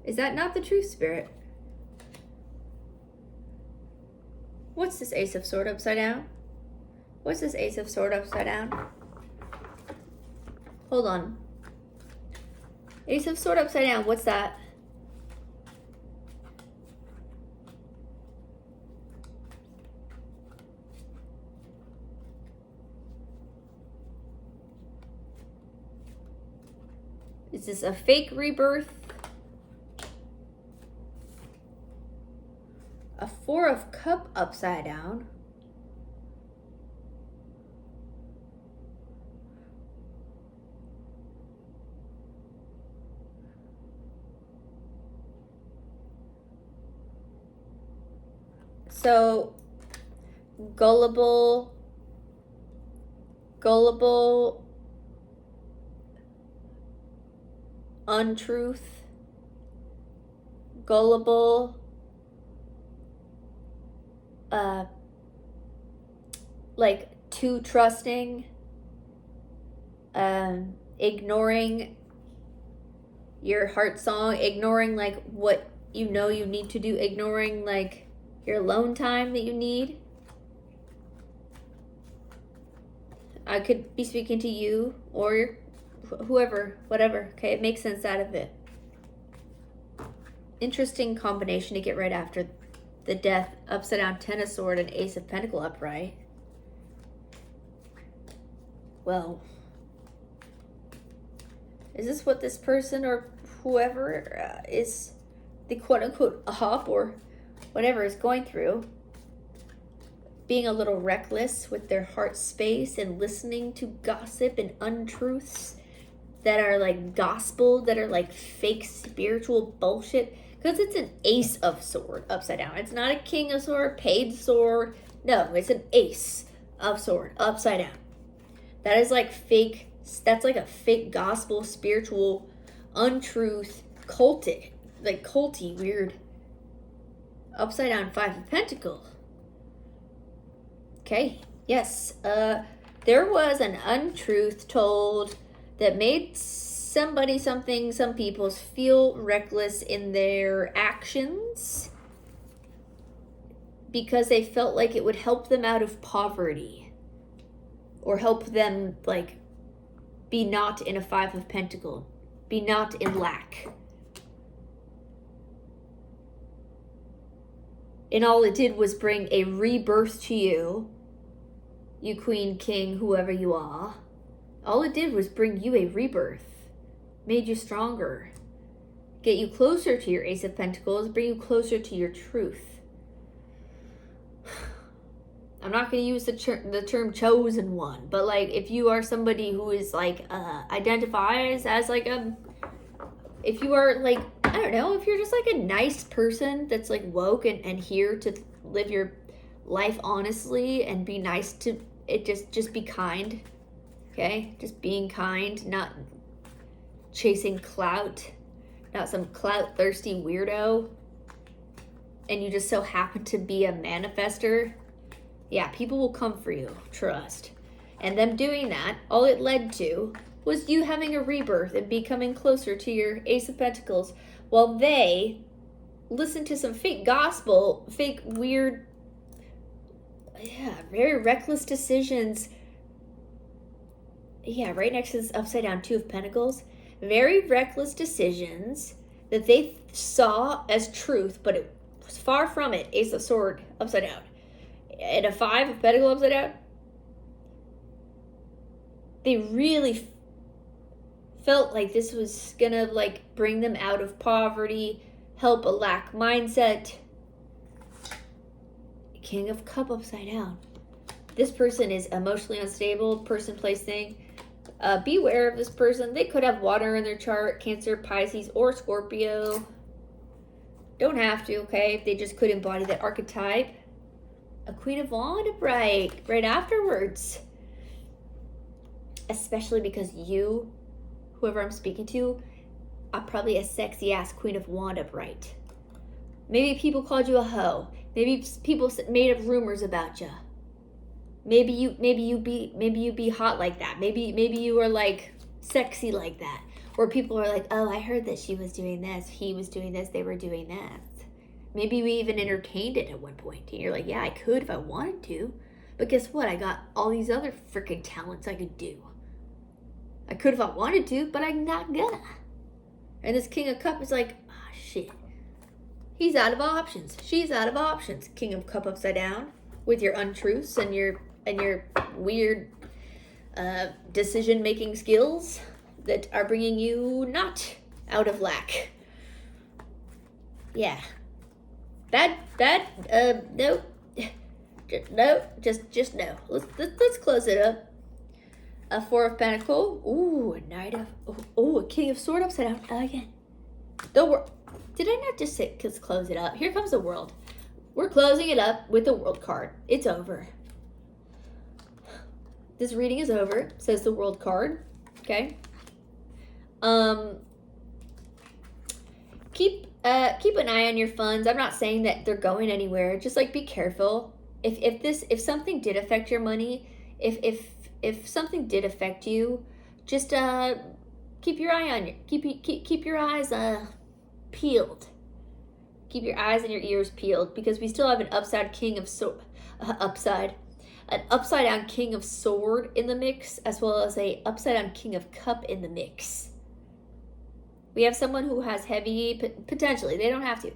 Is that not the truth, Spirit? What's this Ace of Swords upside down? What's this Ace of Swords upside down? Hold on. Ace of Swords upside down, what's that? Is this a fake rebirth? Four of Cup upside down. So, gullible, untruth, gullible, like too trusting, ignoring your heart song, ignoring like what you know you need to do, ignoring like your alone time that you need. I could be speaking to you or whoever, whatever. Okay, it makes sense out of it. Interesting combination to get right after the death. Upside down, Ten of Swords and Ace of Pentacles upright. Well, is this what this person or whoever is the quote-unquote hop or whatever is going through? Being a little reckless with their heart space and listening to gossip and untruths that are like gospel, that are like fake spiritual bullshit. Because it's an Ace of Sword upside down. It's not a King of Sword, paid sword. No, it's an Ace of Sword upside down. That is like fake, that's like a fake gospel, spiritual, untruth, cultic, like culty, weird. Upside down, Five of Pentacles. Okay, yes. There was an untruth told that made somebody, something, some people feel reckless in their actions because they felt like it would help them out of poverty or help them like be not in a Five of Pentacles, be not in lack. And all it did was bring a rebirth to you, you queen, king, whoever you are. All it did was bring you a rebirth, made you stronger, get you closer to your Ace of Pentacles, bring you closer to your truth. I'm not going to use the term chosen one, but like if you are somebody who is like identifies as like if you are like, I don't know, if you're just like a nice person that's like woke and here to live your life honestly and be nice to it, just be kind, okay? Just being kind, not chasing clout, not some clout thirsty weirdo, and you just so happen to be a manifester. Yeah, people will come for you, trust. And them doing that, all it led to was you having a rebirth and becoming closer to your Ace of Pentacles, while they listen to some fake gospel, fake weird, yeah, very reckless decisions. Yeah, right next to this upside down Two of Pentacles. Very reckless decisions that they saw as truth, but it was far from it. Ace of Sword upside down. And a Five of Pentacles upside down. They really felt like this was gonna like bring them out of poverty, help a lack mindset. King of Cup upside down. This person is emotionally unstable, person, place, thing. Beware of this person. They could have water in their chart, Cancer, Pisces, or Scorpio. Don't have to, okay? If they just could embody that archetype. A Queen of Wands right afterwards. Especially because you, whoever I'm speaking to, are probably a sexy ass Queen of Wands upright. Maybe people called you a hoe. Maybe people made up rumors about you. Maybe you be hot like that. Maybe you are like sexy like that. Or people are like, oh, I heard that she was doing this, he was doing this, they were doing that. Maybe we even entertained it at one point. And you're like, yeah, I could if I wanted to. But guess what? I got all these other freaking talents I could do. I could if I wanted to, but I'm not gonna. And this King of Cup is like, ah, shit. He's out of options. She's out of options. King of Cup upside down with your untruths and your weird decision-making skills that are bringing you not out of lack. Yeah. No. No, just no. Let's close it up. A Four of Pentacles. Ooh, a Knight of... Oh, a King of Swords upside down again. The World. Did I not just say, let's close it up? Here comes the World. We're closing it up with the World card. It's over. This reading is over, says the World card. Okay. Keep an eye on your funds. I'm not saying that they're going anywhere. Just like be careful. If something did affect your money, if something did affect you, just keep your eye on keep your eyes peeled. Keep your eyes and your ears peeled, because we still have an upside down King of Sword in the mix, as well as a upside down King of Cup in the mix. We have someone who has heavy, potentially, they don't have to,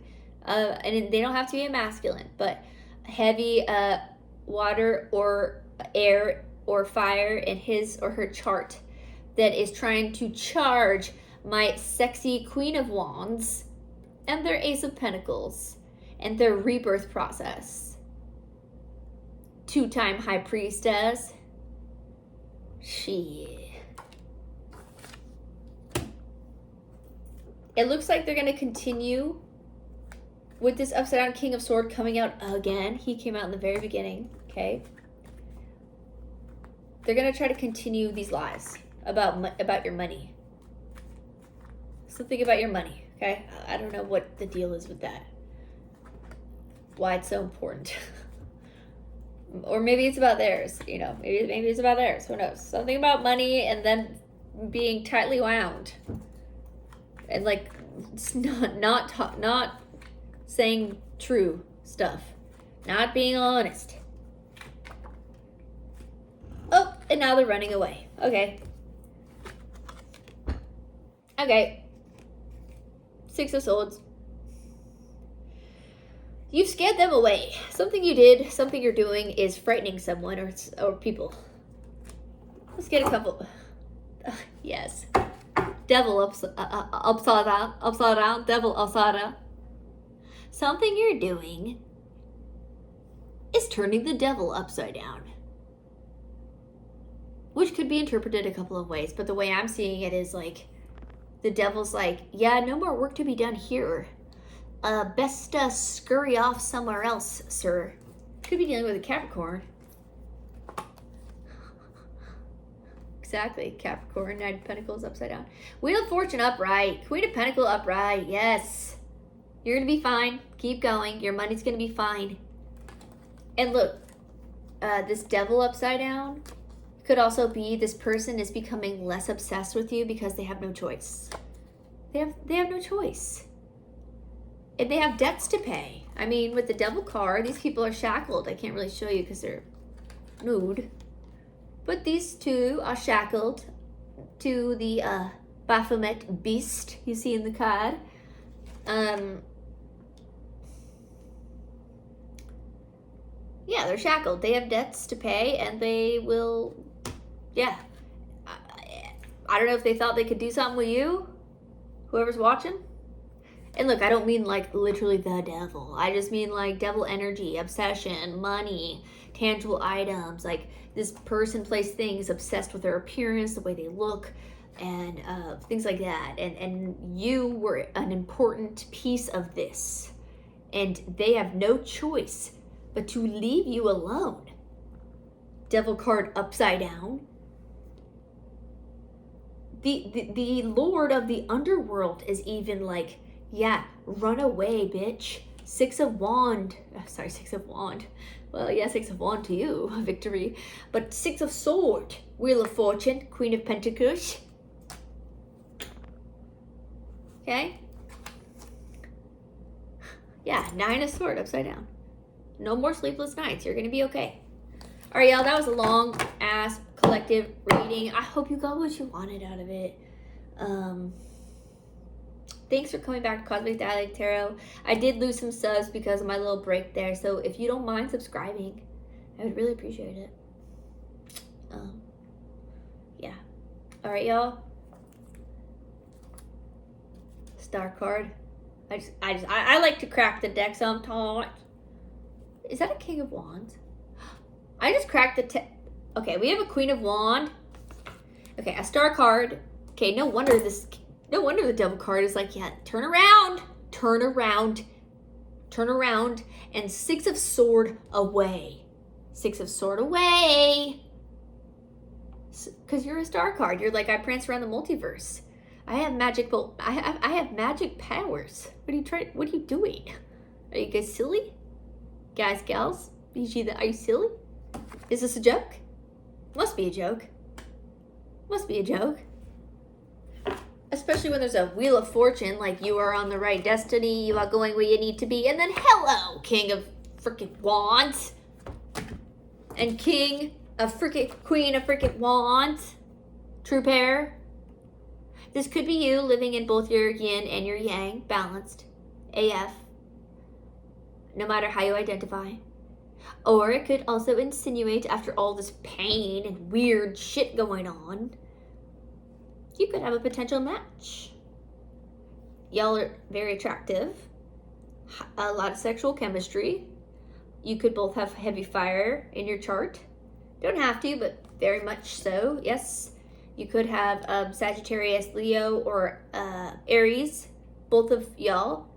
and they don't have to be a masculine, but heavy water or air or fire in his or her chart that is trying to charge my sexy Queen of Wands and their Ace of Pentacles and their rebirth process. Two-time High Priestess. It looks like they're going to continue with this upside down King of Sword coming out again. He came out in the very beginning, okay? They're going to try to continue these lies about your money. Something about your money, okay? I don't know what the deal is with that. Why it's so important. Or maybe it's about theirs, you know. Maybe it's about theirs. Who knows? Something about money and then being tightly wound. And like not saying true stuff. Not being honest. Oh, and now they're running away. Okay. Okay. Six of Swords. You've scared them away. Something you did, something you're doing is frightening someone or people. Let's get a couple. Yes. Devil upside down, devil upside down. Something you're doing is turning the devil upside down. Which could be interpreted a couple of ways, but the way I'm seeing it is like, the devil's like, yeah, no more work to be done here. Best scurry off somewhere else, sir. Could be dealing with a Capricorn. Exactly, Capricorn, Knight of Pentacles upside down. Wheel of Fortune upright, Queen of Pentacles upright, yes. You're gonna be fine, keep going, your money's gonna be fine. And look, this devil upside down could also be this person is becoming less obsessed with you because they have no choice. They have no choice. And they have debts to pay. I mean, with the devil card, these people are shackled. I can't really show you because they're nude. But these two are shackled to the Baphomet beast you see in the card. Yeah, they're shackled. They have debts to pay, and they will, yeah. I don't know if they thought they could do something with you, whoever's watching. And look, I don't mean like literally the devil. I just mean like devil energy, obsession, money, tangible items. Like this person, place, things, obsessed with their appearance, the way they look, and things like that. And you were an important piece of this. And they have no choice but to leave you alone. Devil card upside down. The Lord of the Underworld is even like, yeah, run away, bitch. Six of Wand. Well, yeah, Six of Wand to you, victory. But Six of Sword, Wheel of Fortune, Queen of Pentacles. Okay? Yeah, Nine of Sword upside down. No more sleepless nights. You're going to be okay. All right, y'all, that was a long-ass collective reading. I hope you got what you wanted out of it. Thanks for coming back to Cosmic Dialect Tarot. I did lose some subs because of my little break there, so if you don't mind subscribing, I would really appreciate it. Yeah. All right, y'all. Star card. I like to crack the deck sometimes. Is that a King of Wands? I just cracked the okay, we have a Queen of Wands. Okay, a star card. Okay, no wonder the Devil card is like, yeah, turn around, turn around, turn around, and Six of Sword away. Six of Sword away. Because you're a star card. You're like, I prance around the multiverse. I have magic I have magic powers. What are you doing? Are you guys silly? Guys, gals? Are you silly? Is this a joke? Must be a joke. Must be a joke. Especially when there's a Wheel of Fortune, like you are on the right destiny, you are going where you need to be, and then hello, King of freaking Wands. And Queen of freaking Wands. True pair. This could be you living in both your yin and your yang, balanced. AF. No matter how you identify. Or it could also insinuate, after all this pain and weird shit going on, you could have a potential match. Y'all are very attractive. A lot of sexual chemistry. You could both have heavy fire in your chart. Don't have to, but very much so, yes. You could have Sagittarius, Leo, or Aries, both of y'all,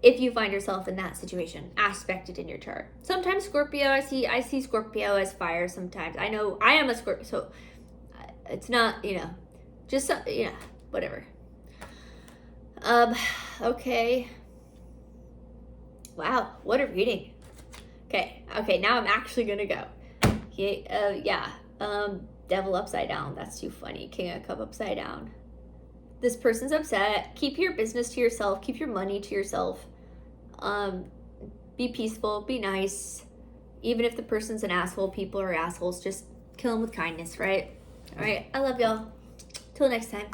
if you find yourself in that situation, aspected in your chart. Sometimes Scorpio, I see Scorpio as fire sometimes. I know I am a Scorpio, so it's not, just, whatever. Okay. Wow, what a reading. Okay, now I'm actually gonna go. Devil upside down. That's too funny. King of Cup upside down. This person's upset. Keep your business to yourself. Keep your money to yourself. Be peaceful. Be nice. Even if the person's an asshole, people are assholes. Just kill them with kindness, right? All right. I love y'all. Till next time.